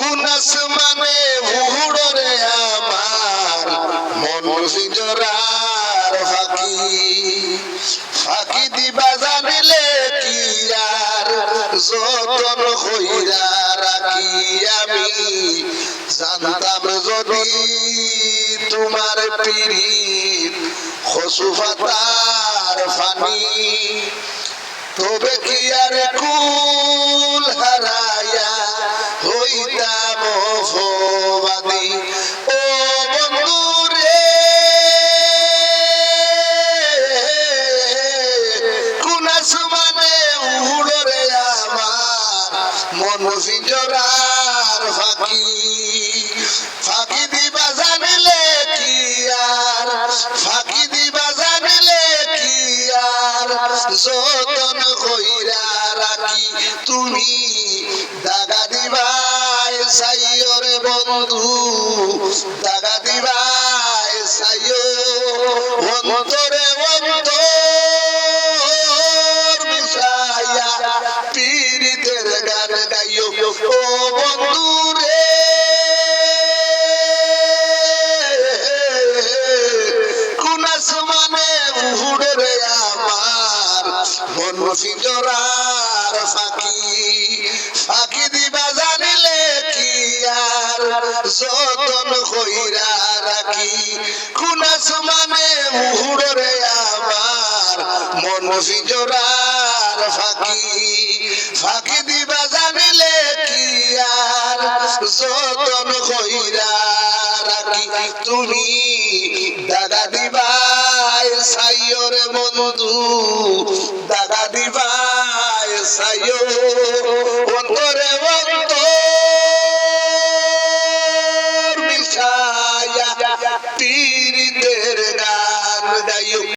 কোন আসমানে উড়রে আমার মন পিঞ্জরার ফাঁকি ফাঁকি দিবা জানিলে কি আর যতন হইরা রাখি আমি জানতাম যদি তোমার পীড়িত খসুফাতার ফানি তবে কি আর কুল হারায়া হইতাম অপবাদী ও বন্ধু রে কোন আসমানে উড়রে আমার মন পিঞ্জরার ফাঁকি ফাঁকি দিবা জানিলে কি আর ফাঁকি দিবা জানিলে কি আর যতন কইরা রাখি তুমি দাগা দিবাই চাইও রে বন্ধু দাগা দিবাই চাইও অন্তরে অন্তর মিশাইয়া পীড়িতের গান গাইও ও বন্ধু রে কোন আসমানে উড়রে আমার মন পিঞ্জরার ফাঁকি ফাঁকি দিবা জানিলে কি আর যতন কইরা রাখি কোন আসমানে উড়রে আমার মন পিঞ্জরার ফাঁকি ফাঁকি দিবা জানিলে কি আর যতন কইরা রাখি তুমি দাগা দিবাই চাইও রে বন্ধু দাগা দিবাই চাইও অন্তরে অন্তর মিশায়া পীড়িতের গান গাইও।